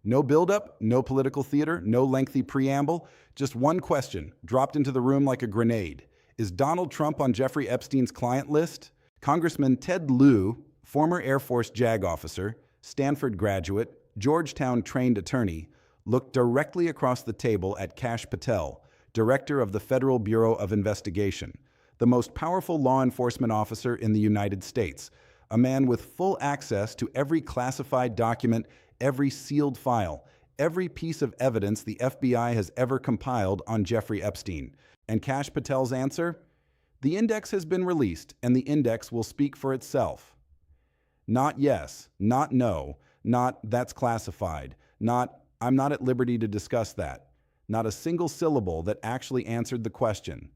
No buildup, no political theater, no lengthy preamble, just one question dropped into the room like a grenade. Is Donald Trump on Jeffrey Epstein's client list? Congressman Ted Lieu, former Air Force JAG officer, Stanford graduate, Georgetown trained attorney, looked directly across the table at Kash Patel, director of the Federal Bureau of Investigation, the most powerful law enforcement officer in the United States, a man with full access to every classified document, every sealed file, every piece of evidence the FBI has ever compiled on Jeffrey Epstein. And Kash Patel's answer? The index has been released, and the index will speak for itself. Not yes, not no, not that's classified, not I'm not at liberty to discuss that. Not a single syllable that actually answered the question.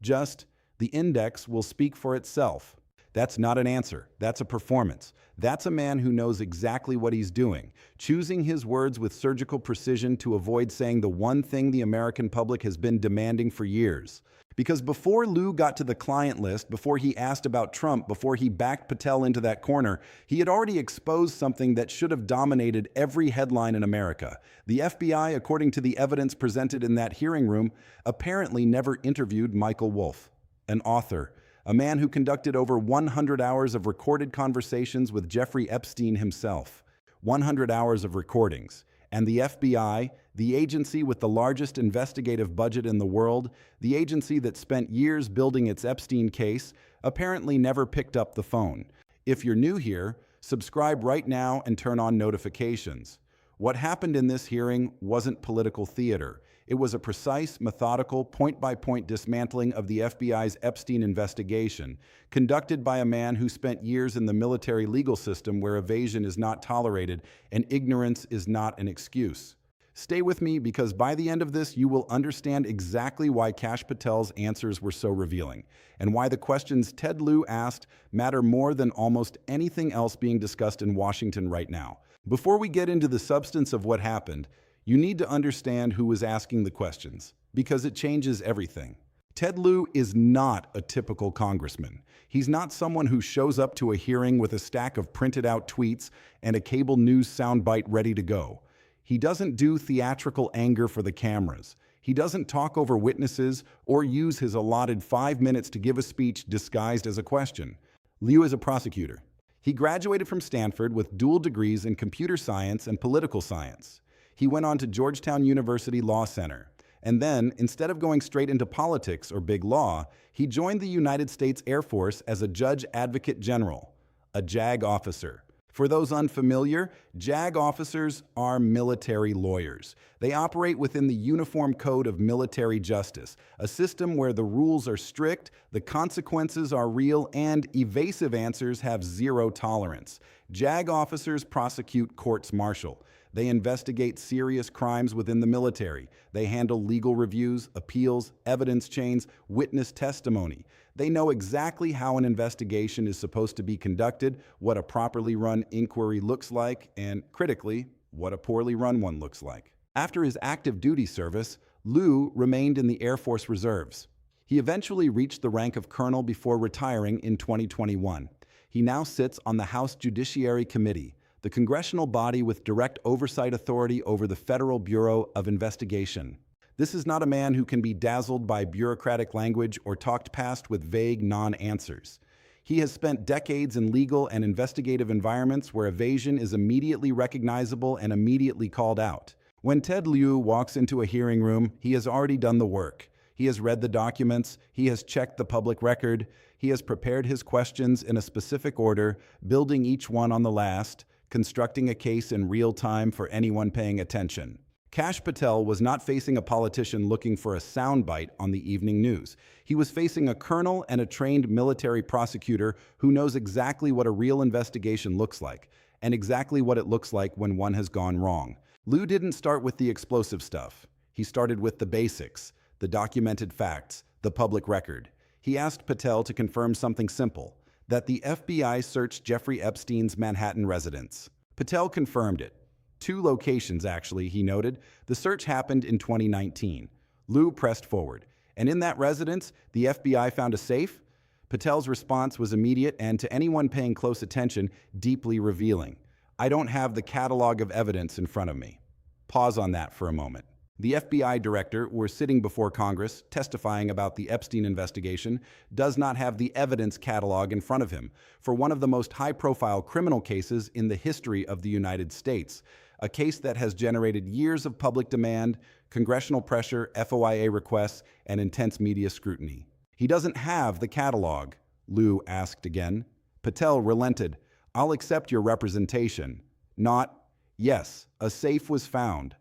Just, the index will speak for itself. That's not an answer. That's a performance. That's a man who knows exactly what he's doing, choosing his words with surgical precision to avoid saying the one thing the American public has been demanding for years. Because before Lieu got to the client list, before he asked about Trump, before he backed Patel into that corner, he had already exposed something that should have dominated every headline in America. The FBI, according to the evidence presented in that hearing room, apparently never interviewed Michael Wolff, an author, a man who conducted over 100 hours of recorded conversations with Jeffrey Epstein himself. 100 hours of recordings. And the FBI, the agency with the largest investigative budget in the world, the agency that spent years building its Epstein case, apparently never picked up the phone. If you're new here, subscribe right now and turn on notifications. What happened in this hearing wasn't political theater. It was a precise, methodical, point-by-point dismantling of the FBI's Epstein investigation, conducted by a man who spent years in the military legal system where evasion is not tolerated and ignorance is not an excuse. Stay with me because by the end of this, you will understand exactly why Kash Patel's answers were so revealing, and why the questions Ted Lieu asked matter more than almost anything else being discussed in Washington right now. Before we get into the substance of what happened, you need to understand who was asking the questions, because it changes everything. Ted Lieu is not a typical congressman. He's not someone who shows up to a hearing with a stack of printed out tweets and a cable news soundbite ready to go. He doesn't do theatrical anger for the cameras. He doesn't talk over witnesses or use his allotted 5 minutes to give a speech disguised as a question. Lieu is a prosecutor. He graduated from Stanford with dual degrees in computer science and political science. He went on to Georgetown University Law Center. And then, instead of going straight into politics or big law, he joined the United States Air Force as a Judge Advocate General, a JAG officer. For those unfamiliar, JAG officers are military lawyers. They operate within the Uniform Code of Military Justice, a system where the rules are strict, the consequences are real, and evasive answers have zero tolerance. JAG officers prosecute courts-martial. They investigate serious crimes within the military. They handle legal reviews, appeals, evidence chains, witness testimony. They know exactly how an investigation is supposed to be conducted, what a properly run inquiry looks like, and, critically, what a poorly run one looks like. After his active duty service, Lieu remained in the Air Force Reserves. He eventually reached the rank of colonel before retiring in 2021. He now sits on the House Judiciary Committee, the congressional body with direct oversight authority over the Federal Bureau of Investigation. This is not a man who can be dazzled by bureaucratic language or talked past with vague non-answers. He has spent decades in legal and investigative environments where evasion is immediately recognizable and immediately called out. When Ted Lieu walks into a hearing room, he has already done the work. He has read the documents, he has checked the public record, he has prepared his questions in a specific order, building each one on the last, constructing a case in real time for anyone paying attention. Kash Patel was not facing a politician looking for a soundbite on the evening news. He was facing a colonel and a trained military prosecutor who knows exactly what a real investigation looks like, and exactly what it looks like when one has gone wrong. Lieu didn't start with the explosive stuff. He started with the basics, the documented facts, the public record. He asked Patel to confirm something simple, that the FBI searched Jeffrey Epstein's Manhattan residence. Patel confirmed it. 2 locations, actually, he noted. The search happened in 2019. Lieu pressed forward. And in that residence, the FBI found a safe? Patel's response was immediate and, to anyone paying close attention, deeply revealing. I don't have the catalog of evidence in front of me. Pause on that for a moment. The FBI director, who is sitting before Congress testifying about the Epstein investigation, does not have the evidence catalog in front of him for one of the most high-profile criminal cases in the history of the United States, a case that has generated years of public demand, congressional pressure, FOIA requests, and intense media scrutiny. He doesn't have the catalog, Lieu asked again. Patel relented. I'll accept your representation. Not, yes, a safe was found.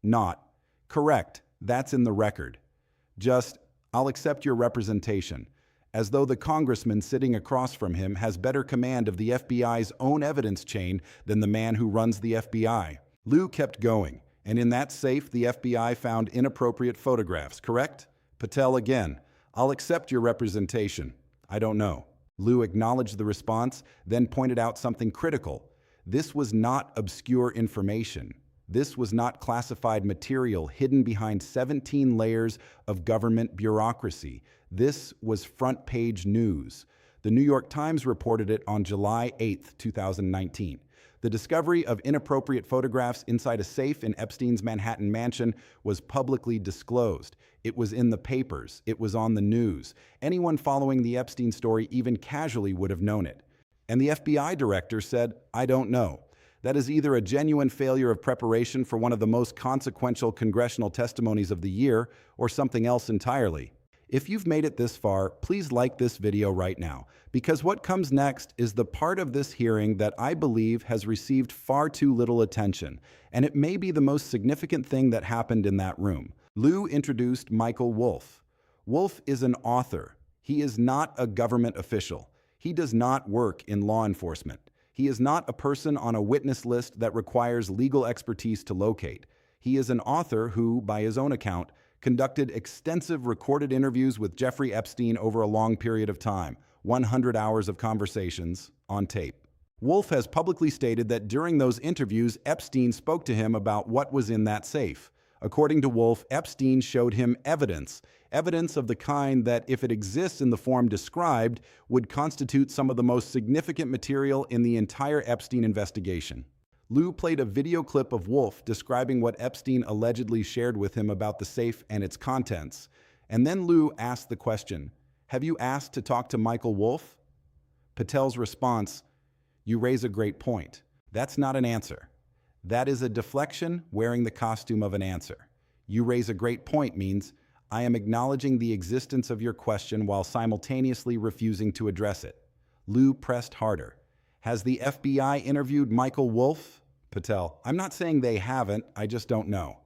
Not, correct, that's in the record. Just, I'll accept your representation, as though the congressman sitting across from him has better command of the FBI's own evidence chain than the man who runs the FBI. Lieu kept going, and in that safe the FBI found inappropriate photographs, correct? Patel again, I'll accept your representation. I don't know. Lieu acknowledged the response, then pointed out something critical. This was not obscure information. This was not classified material hidden behind 17 layers of government bureaucracy. This was front-page news. The New York Times reported it on July 8, 2019. The discovery of inappropriate photographs inside a safe in Epstein's Manhattan mansion was publicly disclosed. It was in the papers. It was on the news. Anyone following the Epstein story even casually would have known it. And the FBI director said, I don't know. That is either a genuine failure of preparation for one of the most consequential congressional testimonies of the year or something else entirely. If you've made it this far, please like this video right now, because what comes next is the part of this hearing that I believe has received far too little attention, and it may be the most significant thing that happened in that room. Lieu introduced Michael Wolff. Wolff is an author. He is not a government official. He does not work in law enforcement. He is not a person on a witness list that requires legal expertise to locate. He is an author who, by his own account, conducted extensive recorded interviews with Jeffrey Epstein over a long period of time, 100 hours of conversations on tape. Wolff has publicly stated that during those interviews, Epstein spoke to him about what was in that safe. According to Wolff, Epstein showed him evidence of the kind that, if it exists in the form described, would constitute some of the most significant material in the entire Epstein investigation. Lieu played a video clip of Wolff describing what Epstein allegedly shared with him about the safe and its contents. And then Lieu asked the question, have you asked to talk to Michael Wolff? Patel's response, you raise a great point. That's not an answer. That is a deflection wearing the costume of an answer. You raise a great point means, I am acknowledging the existence of your question while simultaneously refusing to address it. Lieu pressed harder. Has the FBI interviewed Michael Wolff? Patel, I'm not saying they haven't, I just don't know.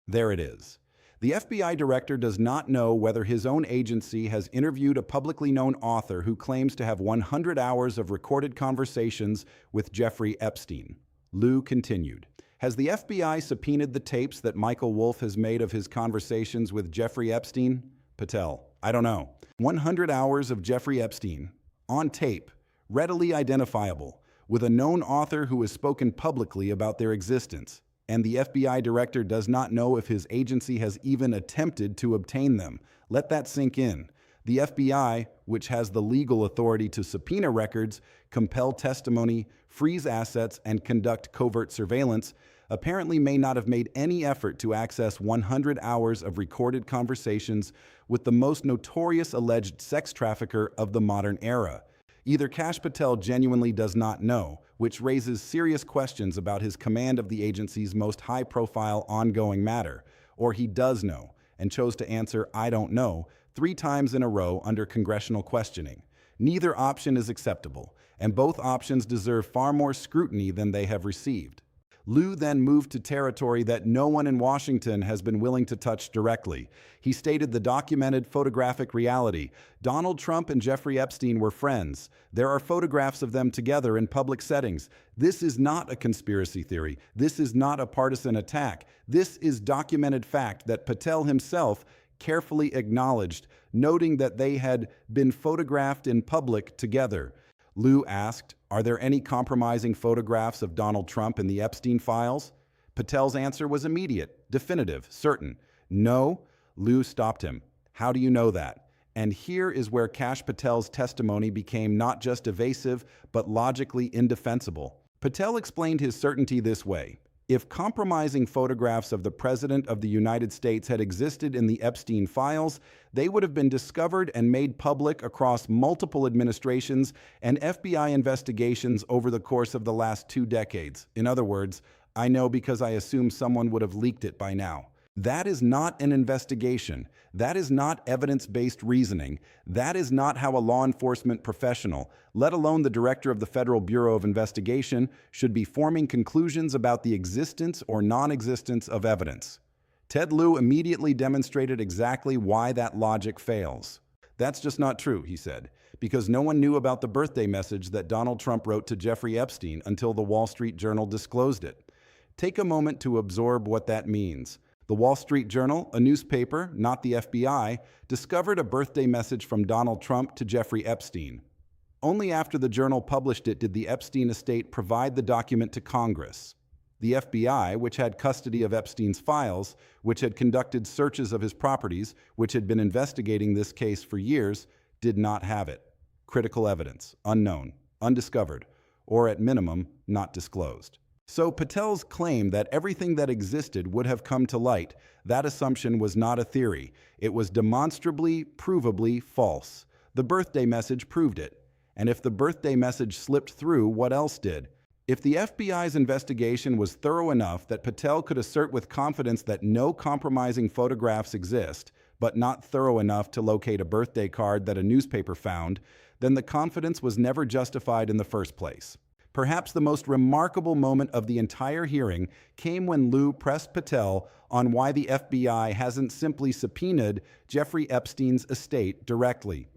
There it is. The FBI director does not know whether his own agency has interviewed a publicly known author who claims to have 100 hours of recorded conversations with Jeffrey Epstein. Lieu continued. Has the FBI subpoenaed the tapes that Michael Wolff has made of his conversations with Jeffrey Epstein? Patel, I don't know. 100 hours of Jeffrey Epstein, on tape, readily identifiable, with a known author who has spoken publicly about their existence, and the FBI director does not know if his agency has even attempted to obtain them. Let that sink in. The FBI, which has the legal authority to subpoena records, compel testimony, freeze assets, and conduct covert surveillance, apparently may not have made any effort to access 100 hours of recorded conversations with the most notorious alleged sex trafficker of the modern era. Either Kash Patel genuinely does not know, which raises serious questions about his command of the agency's most high-profile ongoing matter, or he does know, and chose to answer I don't know 3 times in a row under congressional questioning. Neither option is acceptable, and both options deserve far more scrutiny than they have received. Lieu then moved to territory that no one in Washington has been willing to touch directly. He stated the documented photographic reality. Donald Trump and Jeffrey Epstein were friends. There are photographs of them together in public settings. This is not a conspiracy theory. This is not a partisan attack. This is documented fact that Patel himself carefully acknowledged, noting that they had been photographed in public together. Lieu asked, are there any compromising photographs of Donald Trump in the Epstein files? Patel's answer was immediate, definitive, certain. No. Lieu stopped him. How do you know that? And here is where Kash Patel's testimony became not just evasive, but logically indefensible. Patel explained his certainty this way. If compromising photographs of the President of the United States had existed in the Epstein files, they would have been discovered and made public across multiple administrations and FBI investigations over the course of the last 2 decades. In other words, I know because I assume someone would have leaked it by now. That is not an investigation. That is not evidence-based reasoning. That is not how a law enforcement professional, let alone the director of the Federal Bureau of Investigation, should be forming conclusions about the existence or non-existence of evidence. Ted Lieu immediately demonstrated exactly why that logic fails. That's just not true, he said, because no one knew about the birthday message that Donald Trump wrote to Jeffrey Epstein until the Wall Street Journal disclosed it. Take a moment to absorb what that means. The Wall Street Journal, a newspaper, not the FBI, discovered a birthday message from Donald Trump to Jeffrey Epstein. Only after the journal published it did the Epstein estate provide the document to Congress. The FBI, which had custody of Epstein's files, which had conducted searches of his properties, which had been investigating this case for years, did not have it. Critical evidence, unknown, undiscovered, or at minimum, not disclosed. So Patel's claim that everything that existed would have come to light, that assumption was not a theory. It was demonstrably, provably false. The birthday message proved it. And if the birthday message slipped through, what else did? If the FBI's investigation was thorough enough that Patel could assert with confidence that no compromising photographs exist, but not thorough enough to locate a birthday card that a newspaper found, then the confidence was never justified in the first place. Perhaps the most remarkable moment of the entire hearing came when Lieu pressed Patel on why the FBI hasn't simply subpoenaed Jeffrey Epstein's estate directly.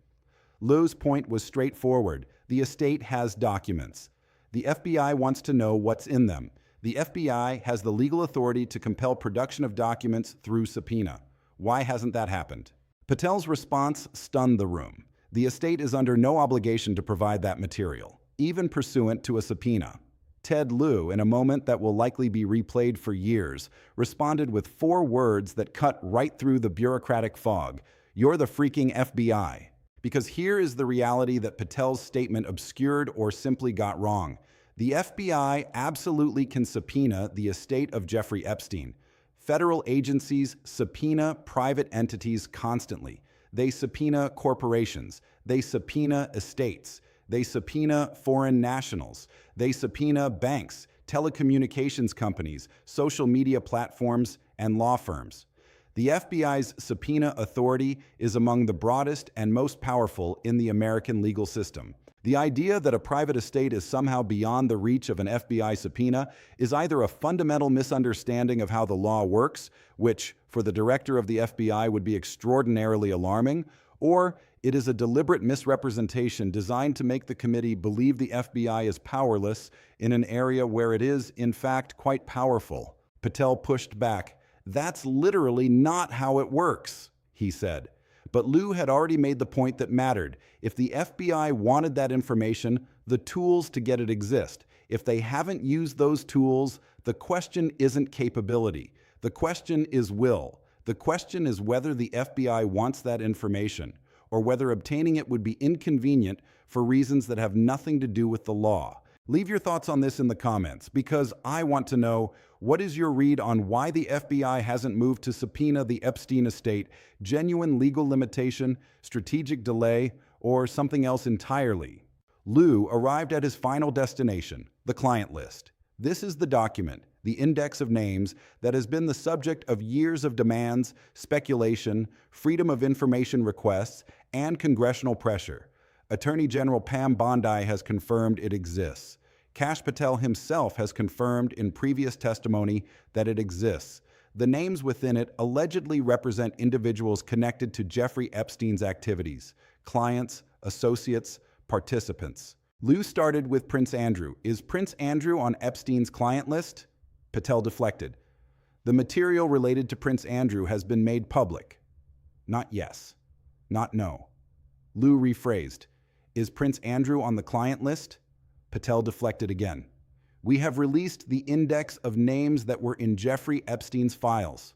Lieu's point was straightforward. The estate has documents. The FBI wants to know what's in them. The FBI has the legal authority to compel production of documents through subpoena. Why hasn't that happened? Patel's response stunned the room. The estate is under no obligation to provide that material, even pursuant to a subpoena. Ted Lieu, in a moment that will likely be replayed for years, responded with 4 words that cut right through the bureaucratic fog. "You're the freaking FBI." Because here is the reality that Patel's statement obscured or simply got wrong. The FBI absolutely can subpoena the estate of Jeffrey Epstein. Federal agencies subpoena private entities constantly. They subpoena corporations. They subpoena estates. They subpoena foreign nationals. They subpoena banks, telecommunications companies, social media platforms, and law firms. The FBI's subpoena authority is among the broadest and most powerful in the American legal system. The idea that a private estate is somehow beyond the reach of an FBI subpoena is either a fundamental misunderstanding of how the law works, which, for the director of the FBI, would be extraordinarily alarming, or it is a deliberate misrepresentation designed to make the committee believe the FBI is powerless in an area where it is, in fact, quite powerful. Patel pushed back. "That's literally not how it works," he said. But Lieu had already made the point that mattered. If the FBI wanted that information, the tools to get it exist. If they haven't used those tools, the question isn't capability. The question is will. The question is whether the FBI wants that information, or whether obtaining it would be inconvenient for reasons that have nothing to do with the law. Leave your thoughts on this in the comments, because I want to know, what is your read on why the FBI hasn't moved to subpoena the Epstein estate? Genuine legal limitation, strategic delay, or something else entirely? Lieu arrived at his final destination, the client list. This is the document, the index of names, that has been the subject of years of demands, speculation, freedom of information requests, and congressional pressure. Attorney General Pam Bondi has confirmed it exists. Kash Patel himself has confirmed in previous testimony that it exists. The names within it allegedly represent individuals connected to Jeffrey Epstein's activities, clients, associates, participants. Lieu started with Prince Andrew. Is Prince Andrew on Epstein's client list? Patel deflected. The material related to Prince Andrew has been made public. Not yes, not no. Lieu rephrased. Is Prince Andrew on the client list? Patel deflected again. We have released the index of names that were in Jeffrey Epstein's files.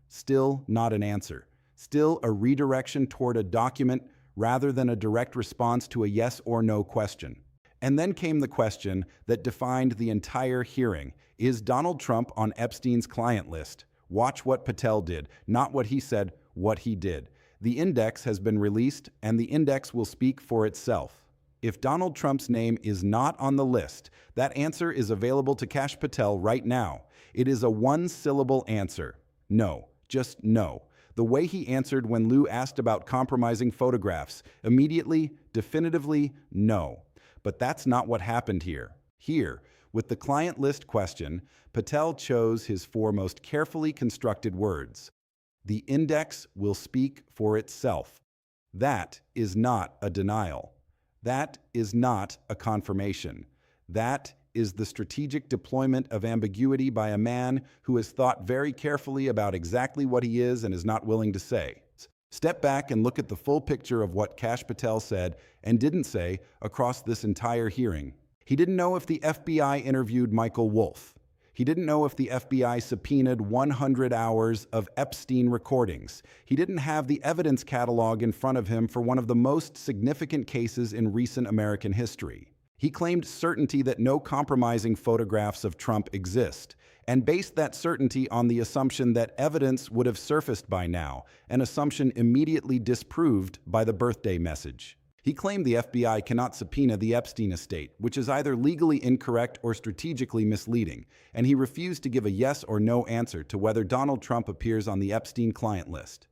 Still not an answer. Still a redirection toward a document rather than a direct response to a yes or no question. And then came the question that defined the entire hearing. Is Donald Trump on Epstein's client list? Watch what Patel did, not what he said, what he did. The index has been released, and the index will speak for itself. If Donald Trump's name is not on the list, that answer is available to Kash Patel right now. It is a one-syllable answer. No, just no. The way he answered when Lieu asked about compromising photographs, immediately, definitively, no. But that's not what happened here. Here, with the client list question, Patel chose his four most carefully constructed words. The index will speak for itself. That is not a denial. That is not a confirmation. That is the strategic deployment of ambiguity by a man who has thought very carefully about exactly what he is and is not willing to say. Step back and look at the full picture of what Kash Patel said and didn't say across this entire hearing. He didn't know if the FBI interviewed Michael Wolff. He didn't know if the FBI subpoenaed 100 hours of Epstein recordings. He didn't have the evidence catalog in front of him for one of the most significant cases in recent American history. He claimed certainty that no compromising photographs of Trump exist, and based that certainty on the assumption that evidence would have surfaced by now, an assumption immediately disproved by the birthday message. He claimed the FBI cannot subpoena the Epstein estate, which is either legally incorrect or strategically misleading, and he refused to give a yes or no answer to whether Donald Trump appears on the Epstein client list.